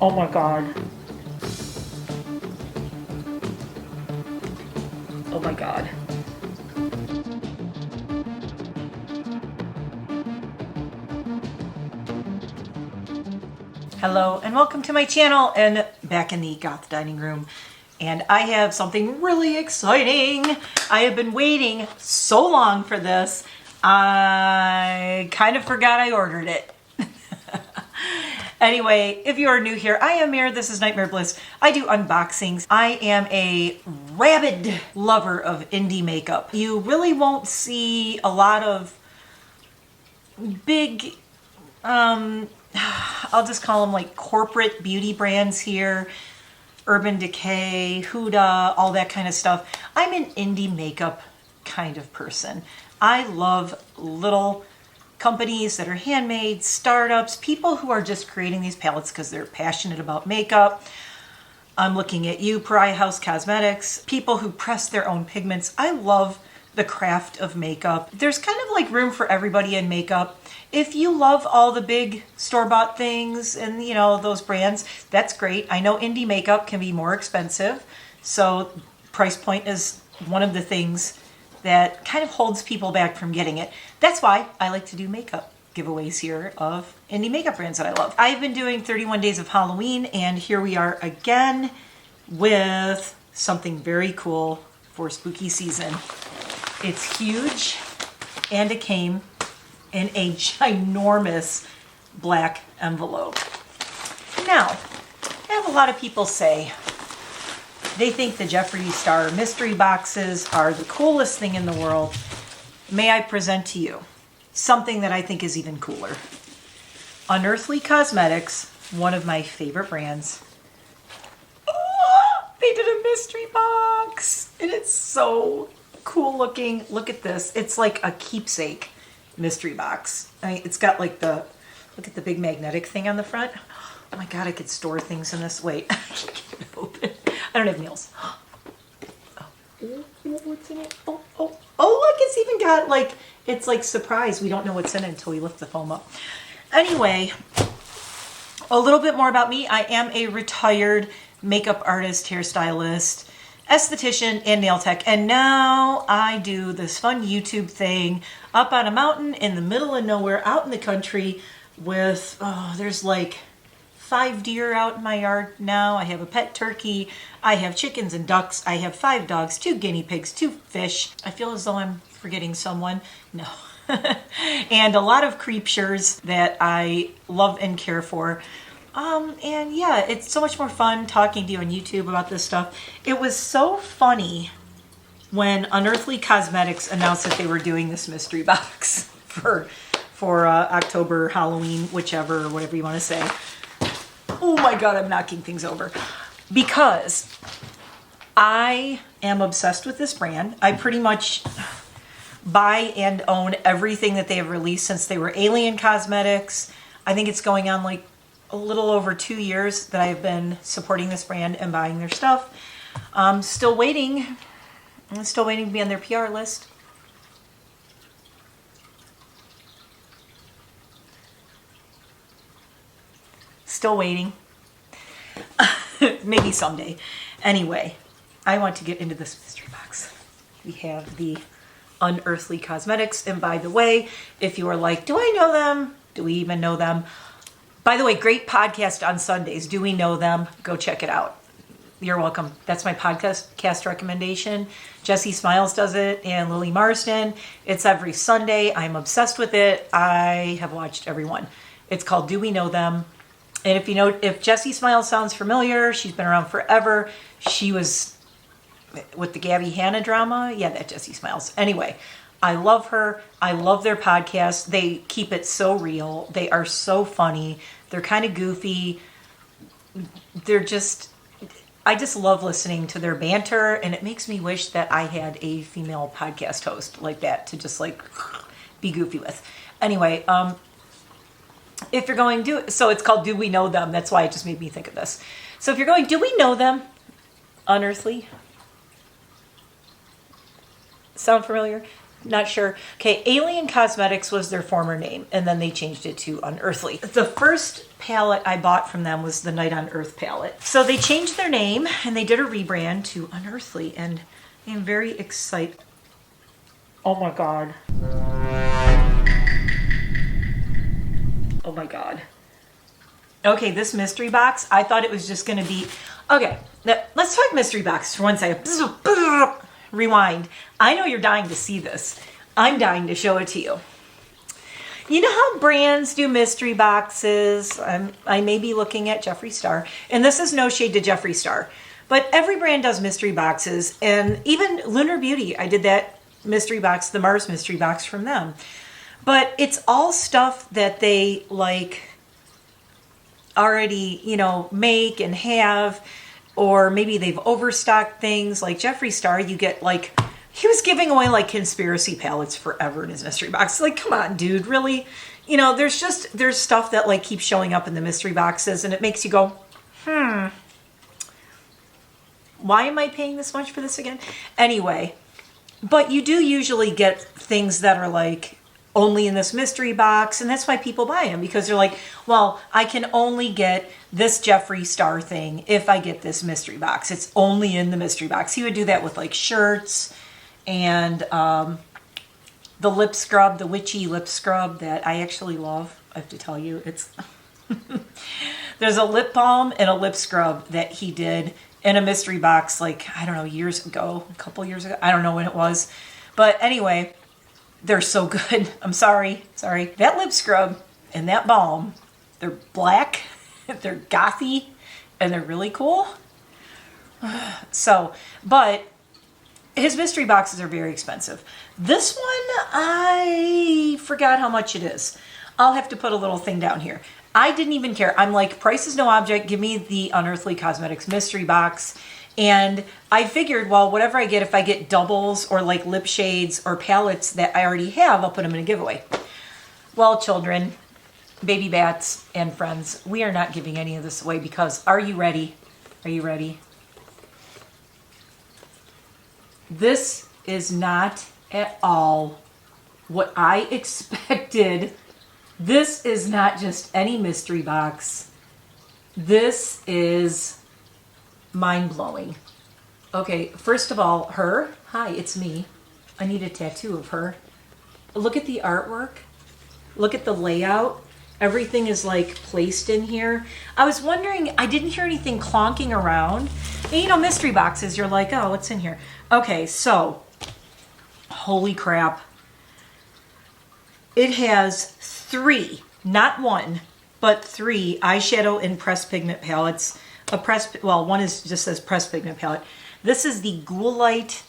Oh my God. Oh my God. Hello and welcome to my channel and back in the goth dining room. And I have something really exciting. I have been waiting so long for this. I kind of forgot I ordered it. Anyway, if you are new here, I am Mare. This is NiteMare Bliss. I do unboxings. I am a rabid lover of indie makeup. You really won't see a lot of big, I'll just call them like corporate beauty brands here. Urban Decay, Huda, all that kind of stuff. I'm an indie makeup kind of person. I love little companies that are handmade, startups, people who are just creating these palettes because they're passionate about makeup. I'm looking at you, Pariah House Cosmetics, people who press their own pigments. I love the craft of makeup. There's kind of like room for everybody in makeup. If you love all the big store-bought things and you know those brands, that's great. I know indie makeup can be more expensive, so price point is one of the things that kind of holds people back from getting it. That's why I like to do makeup giveaways here of indie makeup brands that I love. I've been doing 31 days of Halloween, and here we are again with something very cool for spooky season. It's huge, and it came in a ginormous black envelope. Now, I have a lot of people say they think the Jeffree Star mystery boxes are the coolest thing in the world. May I present to you something that I think is even cooler. Unearthly Cosmetics, one of my favorite brands. Oh, they did a mystery box, and it's so cool looking. Look at this. It's like a keepsake mystery box. I mean, it's got like the, look at the big magnetic thing on the front. Oh my God, I could store things in this. Wait, I can't get it open. I don't have nails. Oh, what's in it? Oh, look, it's even got like, it's like surprise. We don't know what's in it until we lift the foam up. Anyway, a little bit more about me. I am a retired makeup artist, hairstylist, esthetician, and nail tech. And now I do this fun YouTube thing up on a mountain in the middle of nowhere out in the country with, there's like 5 deer out in my yard now. I have a pet turkey. I have chickens and ducks. I have 5 dogs, 2 guinea pigs, 2 fish. I feel as though I'm forgetting someone. No. And a lot of creatures that I love and care for. And yeah, it's so much more fun talking to you on YouTube about this stuff. It was so funny when Unearthly Cosmetics announced that they were doing this mystery box for October, Halloween, whichever, whatever you want to say. Oh my God, I'm knocking things over. Because I am obsessed with this brand. I pretty much buy and own everything that they have released since they were Alien Cosmetics. I think it's going on like a little over 2 years that I've been supporting this brand and buying their stuff. I'm still waiting. I'm still waiting to be on their PR list. Still waiting. Maybe someday. Anyway, I want to get into this mystery box. We have the Unearthly Cosmetics. And by the way, if you are like, do I know them? Do we even know them? By the way, great podcast on Sundays. Do we know them? Go check it out. You're welcome. That's my podcast recommendation. Jessie Smiles does it and Lily Marsden. It's every Sunday. I'm obsessed with it. I have watched every one. It's called Do We Know Them? And if you know, if Jessie Smiles sounds familiar, she's been around forever. She was with the Gabby Hanna drama. Yeah, that Jessie Smiles. Anyway, I love her. I love their podcast. They keep it so real. They are so funny. They're kind of goofy. They're just, I just love listening to their banter, and it makes me wish that I had a female podcast host like that to just like be goofy with. Anyway, if you're going, so it's called Do We Know Them? That's why it just made me think of this. So if you're going, do we know them? Unearthly? Sound familiar? Not sure. Okay, Alien Cosmetics was their former name, and then they changed it to Unearthly. The first palette I bought from them was the Night on Earth palette. So they changed their name and they did a rebrand to Unearthly, and I'm very excited. Oh my God. Oh my God. Okay, this mystery box, I thought it was just gonna be, okay, now let's talk mystery box for 1 second. Rewind. I know you're dying to see this. I'm dying to show it to you. You know how brands do mystery boxes? I may be looking at Jeffree Star, and this is no shade to Jeffree Star, but every brand does mystery boxes, and even Lunar Beauty, I did that mystery box, the Mars mystery box from them. But it's all stuff that they like already, you know, make and have, or maybe they've overstocked things. Like Jeffree Star, you get like, he was giving away like conspiracy palettes forever in his mystery box. Like, come on, dude, really? You know, there's stuff that like keeps showing up in the mystery boxes and it makes you go, why am I paying this much for this again? Anyway, but you do usually get things that are like only in this mystery box, and that's why people buy them, because they're like, well, I can only get this Jeffree Star thing if I get this mystery box. It's only in the mystery box. He would do that with like shirts and the lip scrub, the witchy lip scrub that I actually love. I have to tell you, it's there's a lip balm and a lip scrub that he did in a mystery box, like, I don't know, years ago, a couple years ago. I don't know when it was. But anyway, they're so good. I'm sorry. That lip scrub and that balm, they're black, they're gothy, and they're really cool. So, but his mystery boxes are very expensive. This one, I forgot how much it is. I'll have to put a little thing down here. I didn't even care. I'm like, price is no object. Give me the Unearthly Cosmetics mystery box. And I figured, well, whatever I get, if I get doubles or like lip shades or palettes that I already have, I'll put them in a giveaway. Well, children, baby bats, and friends, we are not giving any of this away because, are you ready? Are you ready? This is not at all what I expected. This is not just any mystery box. This is mind-blowing. Okay, first of all, her. Hi, it's me. I need a tattoo of her. Look at the artwork. Look at the layout. Everything is like placed in here. I was wondering, I didn't hear anything clonking around. And you know, mystery boxes, you're like, oh, what's in here? Okay, so, holy crap. It has 3, not 1, but 3 eyeshadow and pressed pigment palettes. One is just says pressed pigment palette. This is the Ghoulite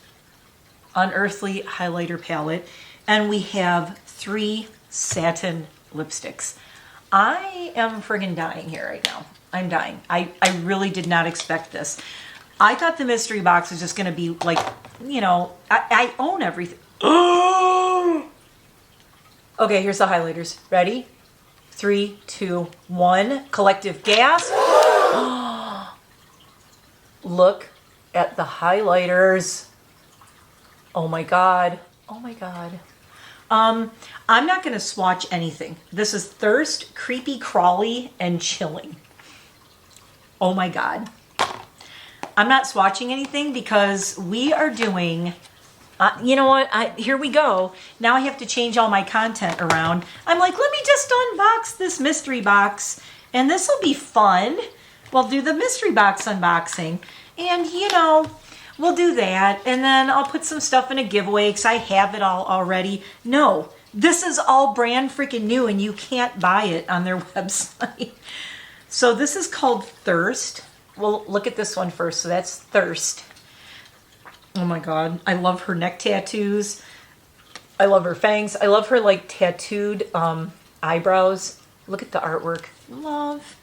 Unearthly highlighter palette, and we have 3 satin lipsticks. I am friggin' dying here right now. I'm dying. I really did not expect this. I thought the mystery box was just gonna be like, you know, I own everything. Okay, here's the highlighters. Ready? 3, 2, 1. Collective gasp. Look at the highlighters. Oh my God. Oh my God. I'm not going to swatch anything. This is Thirst, Creepy Crawly, and Chilling. Oh my God. I'm not swatching anything because we are doing, you know what? Here we go. Now I have to change all my content around. I'm like, let me just unbox this mystery box and this will be fun. We'll do the mystery box unboxing and, you know, we'll do that. And then I'll put some stuff in a giveaway because I have it all already. No, this is all brand freaking new and you can't buy it on their website. So this is called Thirst. Well, look at this one first. So that's Thirst. Oh my God. I love her neck tattoos. I love her fangs. I love her like tattooed eyebrows. Look at the artwork. Love.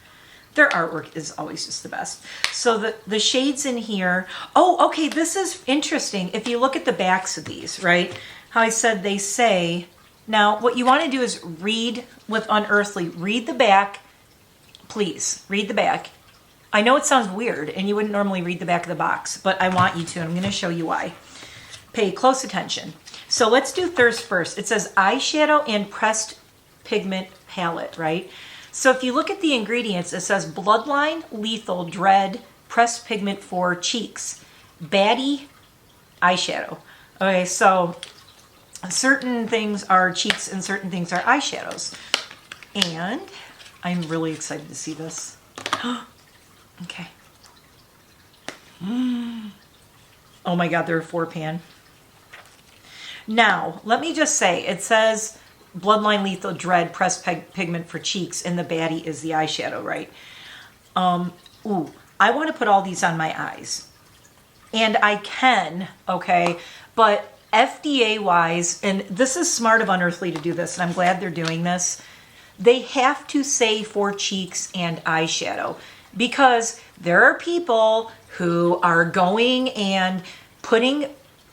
Their artwork is always just the best. So the shades in here. Oh, okay. This is interesting. If you look at the backs of these, right? How I said they say. Now, what you want to do is read with Unearthly. Read the back. Please, read the back. I know it sounds weird and you wouldn't normally read the back of the box, but I want you to. I'm going to show you why. Pay close attention. So let's do Thirst first. It says eyeshadow and pressed pigment palette, right? So if you look at the ingredients, it says Bloodline Lethal Dread Pressed Pigment for Cheeks, Baddie Eyeshadow. Okay, so certain things are cheeks and certain things are eyeshadows. And I'm really excited to see this. Okay. Oh my God, they're a 4-pan. Now, let me just say, it says Bloodline Lethal Dread Pressed Pigment for Cheeks, and the baddie is the eyeshadow, right? Ooh, I want to put all these on my eyes. And I can, okay? But FDA-wise, and this is smart of Unearthly to do this, and I'm glad they're doing this, they have to say for cheeks and eyeshadow, because there are people who are going and putting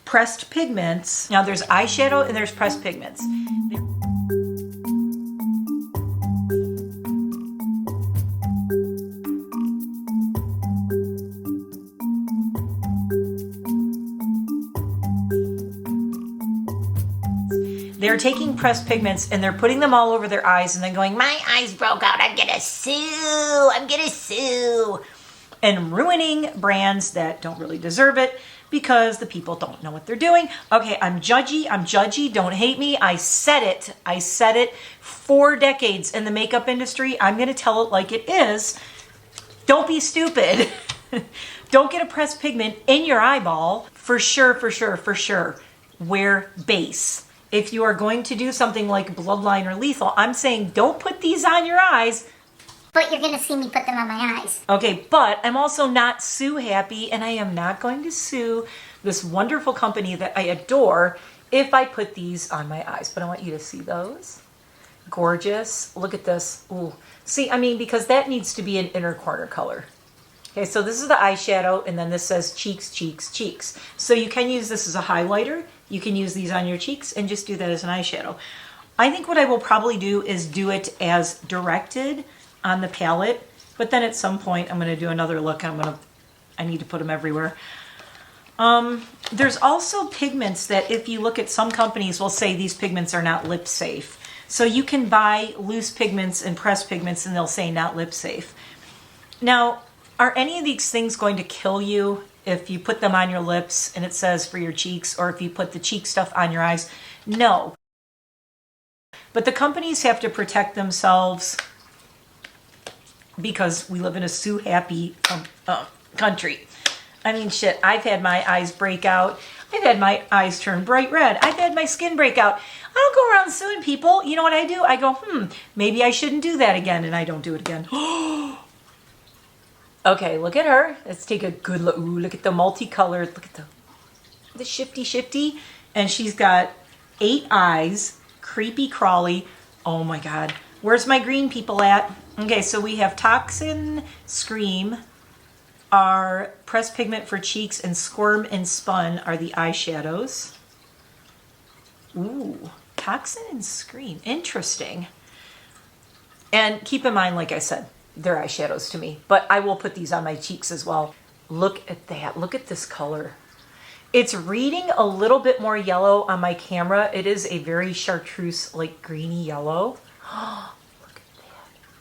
pressed pigments. Now there's eyeshadow and there's pressed pigments. They're taking pressed pigments and they're putting them all over their eyes and then going, my eyes broke out, I'm gonna sue, and ruining brands that don't really deserve it because the people don't know what they're doing. Okay, I'm judgy, don't hate me. I said it 4 decades in the makeup industry. I'm gonna tell it like it is. Don't be stupid. Don't get a pressed pigment in your eyeball. For sure. Wear base. If you are going to do something like Bloodline or Lethal, I'm saying don't put these on your eyes. But you're going to see me put them on my eyes. Okay, but I'm also not sue happy, and I am not going to sue this wonderful company that I adore if I put these on my eyes. But I want you to see those. Gorgeous. Look at this. Ooh. See, I mean, because that needs to be an inner corner color. Okay, so this is the eyeshadow, and then this says cheeks, cheeks, cheeks. So you can use this as a highlighter. You can use these on your cheeks and just do that as an eyeshadow. I think what I will probably do is do it as directed on the palette, but then at some point I'm going to do another look. I need to put them everywhere. There's also pigments that if you look at, some companies will say these pigments are not lip safe. So you can buy loose pigments and pressed pigments and they'll say not lip safe. Now, are any of these things going to kill you if you put them on your lips and it says for your cheeks, or if you put the cheek stuff on your eyes? No. But the companies have to protect themselves because we live in a sue-happy country. I mean, shit, I've had my eyes break out. I've had my eyes turn bright red. I've had my skin break out. I don't go around suing people. You know what I do? I go, maybe I shouldn't do that again, and I don't do it again. Okay, look at her. Let's take a good look. Ooh, look at the multicolored. Look at the shifty. And she's got 8 eyes. Creepy crawly. Oh my God. Where's my green people at? Okay, so we have Toxin, Scream, our pressed pigment for cheeks, and Squirm and Spun are the eyeshadows. Ooh, Toxin and Scream. Interesting. And keep in mind, like I said, they're eyeshadows to me, but I will put these on my cheeks as well. Look at that. Look at this color. It's reading a little bit more yellow on my camera. It is a very chartreuse, like greeny yellow. Look at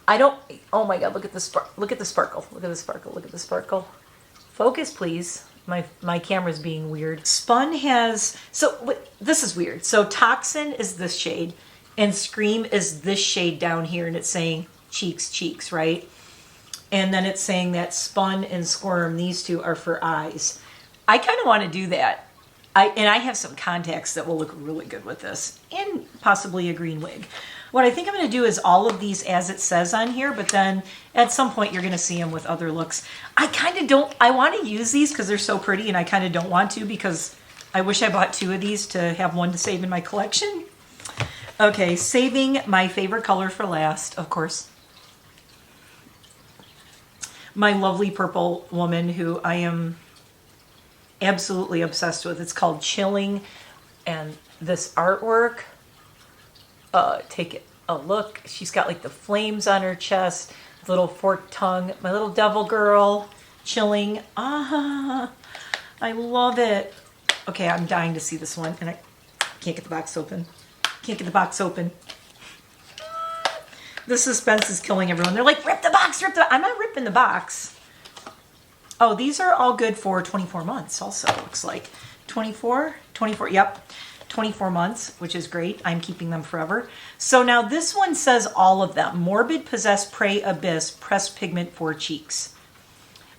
that. Oh my God, look at the sparkle. Look at the sparkle. Look at the sparkle. Look at the sparkle. Focus, please. My camera's being weird. Spun has, this is weird. So Toxin is this shade and Scream is this shade down here, and it's saying cheeks, right? And then it's saying that Spun and Squirm, these two are for eyes. I kind of want to do that. I have some contacts that will look really good with this, and possibly a green wig. What I think I'm going to do is all of these as it says on here, but then at some point you're going to see them with other looks. I want to use these because they're so pretty, and I kind of don't want to because I wish I bought 2 of these to have one to save in my collection. Okay, saving my favorite color for last, of course. My lovely purple woman who I am absolutely obsessed with. It's called Chilling, and this artwork, take a look. She's got like the flames on her chest, little forked tongue, my little devil girl, Chilling. I love it. Okay, I'm dying to see this one, and I can't get the box open. The suspense is killing everyone. They're like, rip the box, rip the... I'm not ripping the box. Oh, these are all good for 24 months also, looks like. 24, yep. 24 months, which is great. I'm keeping them forever. So now this one says all of them. Morbid, Possessed, Prey, Abyss, Pressed Pigment for Cheeks.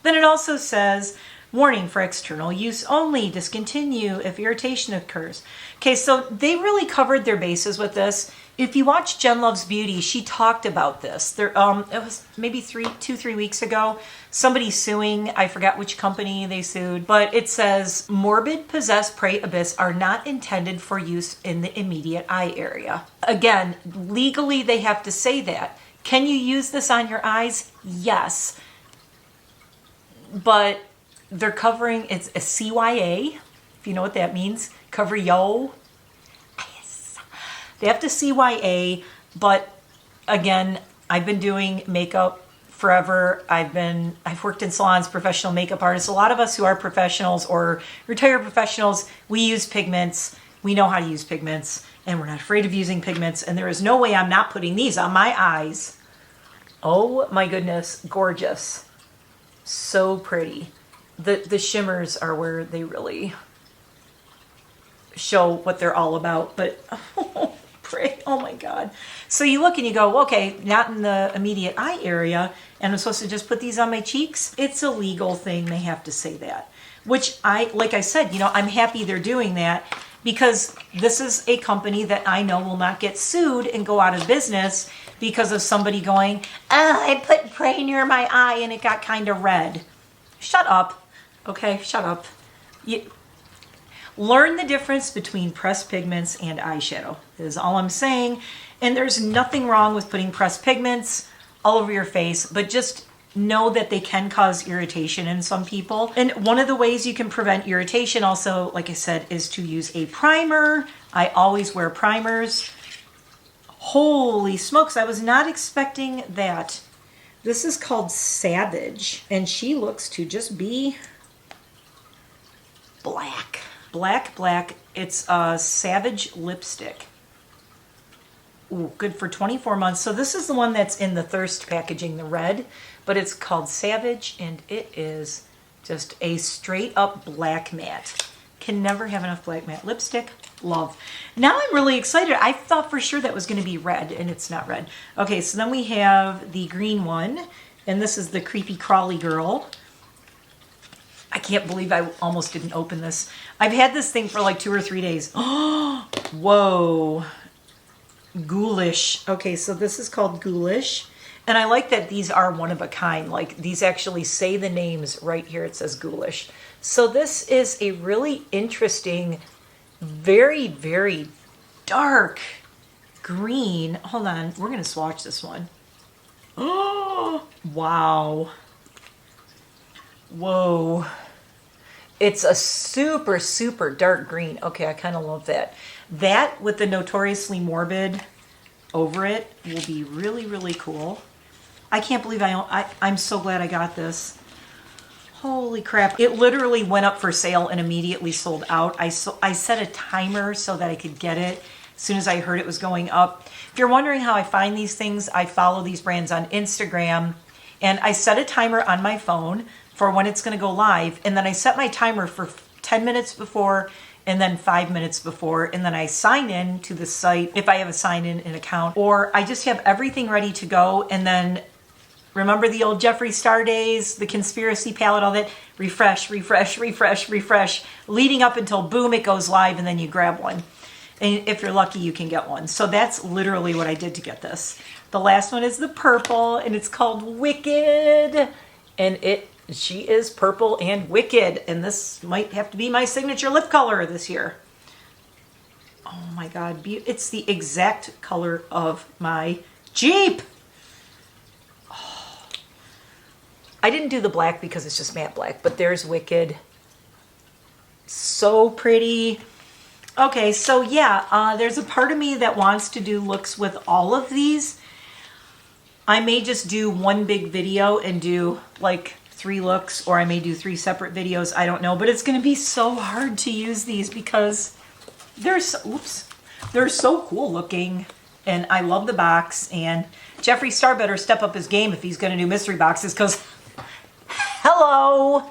Then it also says, warning for external use only, discontinue if irritation occurs. Okay, so they really covered their bases with this. If you watch Jen Loves Beauty, she talked about this. There, it was maybe 2-3 weeks ago. Somebody suing, I forgot which company they sued, but it says, morbid, possessed, prey, abyss are not intended for use in the immediate eye area. Again, legally they have to say that. Can you use this on your eyes? Yes. But they're covering, it's a CYA, if you know what that means. Cover yo. They have to CYA, but again, I've been doing makeup forever. I've worked in salons, professional makeup artists. A lot of us who are professionals or retired professionals, we use pigments. We know how to use pigments, and we're not afraid of using pigments. And there is no way I'm not putting these on my eyes. Oh my goodness, gorgeous. So pretty. The shimmers are where they really show what they're all about, but oh my God. So you look and you go, okay, not in the immediate eye area, and I'm supposed to just put these on my cheeks? It's a legal thing. They have to say that, which like I said, I'm happy they're doing that, because this is a company that I know will not get sued and go out of business because of somebody going, I put prey near my eye and it got kind of red. Shut up. Okay, shut up. Learn the difference between pressed pigments and eyeshadow. That is all I'm saying. And there's nothing wrong with putting pressed pigments all over your face, but just know that they can cause irritation in some people. And one of the ways you can prevent irritation also, like I said, is to use a primer. I always wear primers. Holy smokes, I was not expecting that. This is called Savage, and she looks to just be black. Black. It's a Savage lipstick. Ooh, good for 24 months. So this is the one that's in the Thirst packaging, the red, but it's called Savage, and it is just a straight up black matte. Can never have enough black matte lipstick. Love. Now I'm really excited. I thought for sure that was going to be red, and it's not red. Okay, so then we have the green one, and this is the Creepy Crawly Girl. I can't believe I almost didn't open this. I've had this thing for like 2 or 3 days. Oh, whoa. Ghoulish. Okay, so this is called Ghoulish. And I like that these are one of a kind. Like, these actually say the names right here. It says Ghoulish. So this is a really interesting, very, very dark green. Hold on. We're going to swatch this one. Oh, wow. Whoa. It's a super, super dark green. Okay, I kind of love that. That with the Notoriously Morbid over it will be really, really cool. I can't believe I'm so glad I got this. Holy crap. It literally went up for sale and immediately sold out. I set a timer so that I could get it as soon as I heard it was going up. If you're wondering how I find these things, I follow these brands on Instagram, and I set a timer on my phone for when it's going to go live, and then I set my timer for 10 minutes before and then 5 minutes before, and then I sign in to the site if I have a sign-in account, or I just have everything ready to go, and then remember the old Jeffree Star days, the conspiracy palette, all that, refresh, leading up until boom, it goes live, and then you grab one. And if you're lucky, you can get one. So that's literally what I did to get this. The last one is the purple, and it's called Wicked, and she is purple and wicked, and this might have to be my signature lip color this year. Oh my God, it's the exact color of my Jeep. Oh. I didn't do the black because it's just matte black, but there's Wicked. So pretty. Okay, so yeah, there's a part of me that wants to do looks with all of these. I may just do one big video and do like 3 looks, or I may do 3 separate videos. I don't know, but it's going to be so hard to use these because they're so cool looking, and I love the box, and Jeffree Star better step up his game if he's going to do mystery boxes, because hello.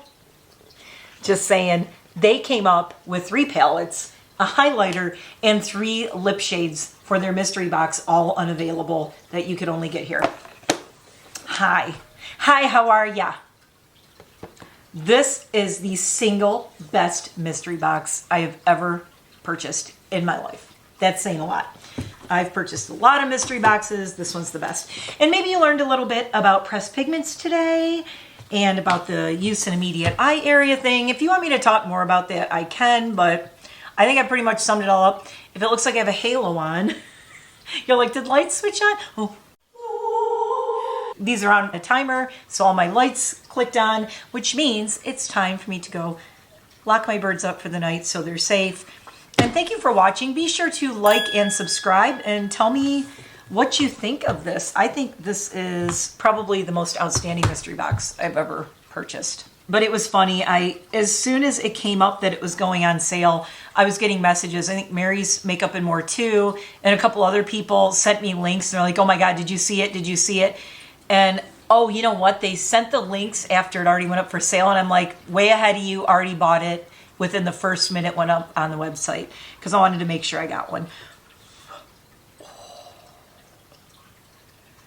Just saying, they came up with 3 palettes, a highlighter, and 3 lip shades for their mystery box, all unavailable, that you could only get here. Hi, how are ya? This is the single best mystery box I have ever purchased in my life. That's saying a lot. I've purchased a lot of mystery boxes. This one's the best. And maybe you learned a little bit about pressed pigments today and about the use in immediate eye area thing. If you want me to talk more about that, I can, but I think I pretty much summed it all up. If it looks like I have a halo on, you're like, did lights switch on? Oh. These are on a timer, so all my lights clicked on, which means it's time for me to go lock my birds up for the night so they're safe. And thank you for watching. Be sure to like and subscribe and tell me what you think of this. I think this is probably the most outstanding mystery box I've ever purchased. But it was funny. As soon as it came up that it was going on sale, I was getting messages. I think Mary's Makeup and More too, and a couple other people sent me links. And they're like, oh my God, did you see it? Did you see it? And oh, you know what? They sent the links after it already went up for sale. And I'm like, way ahead of you, already bought it. Within the first minute went up on the website because I wanted to make sure I got one.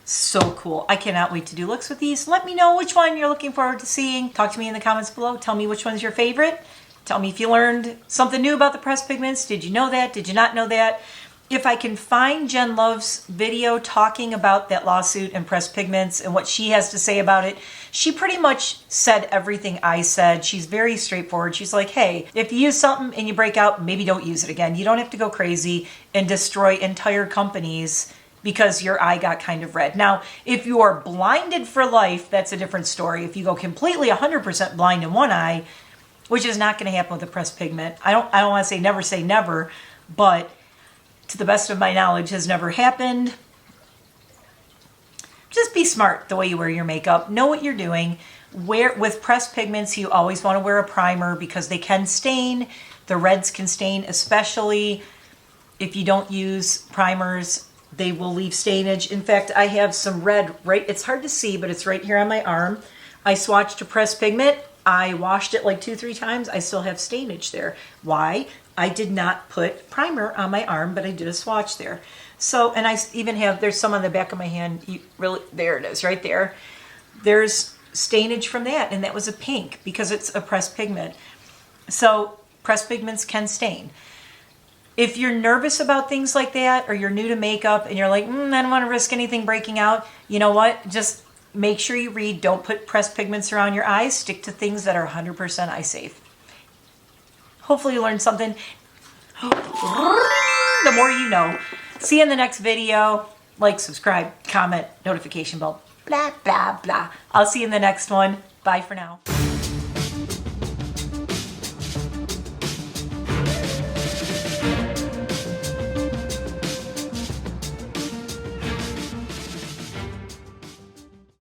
So cool. I cannot wait to do looks with these. Let me know which one you're looking forward to seeing. Talk to me in the comments below. Tell me which one's your favorite. Tell me if you learned something new about the pressed pigments. Did you know that? Did you not know that? If I can find Jen Love's video talking about that lawsuit and pressed pigments and what she has to say about it, she pretty much said everything I said. She's very straightforward. She's like, hey, if you use something and you break out, maybe don't use it again. You don't have to go crazy and destroy entire companies because your eye got kind of red. Now, if you are blinded for life, that's a different story. If you go completely 100% blind in one eye, which is not going to happen with a pressed pigment. I don't want to say never, but to the best of my knowledge, has never happened. Just be smart the way you wear your makeup. Know what you're doing. With pressed pigments, you always want to wear a primer because they can stain. The reds can stain, especially if you don't use primers. They will leave stainage. In fact, I have some red right, it's hard to see, but it's right here on my arm. I swatched a pressed pigment. I washed it like 2-3 times. I still have stainage there. Why? I did not put primer on my arm, but I did a swatch there. So, and I even have, there's some on the back of my hand. There it is, right there. There's stainage from that, and that was a pink because it's a pressed pigment. So, pressed pigments can stain. If you're nervous about things like that, or you're new to makeup and you're like, I don't want to risk anything breaking out, you know what? Just make sure you read. Don't put pressed pigments around your eyes. Stick to things that are 100% eye safe. Hopefully you learned something. The more you know. See you in the next video. Like, subscribe, comment, notification bell, blah, blah, blah. I'll see you in the next one. Bye for now.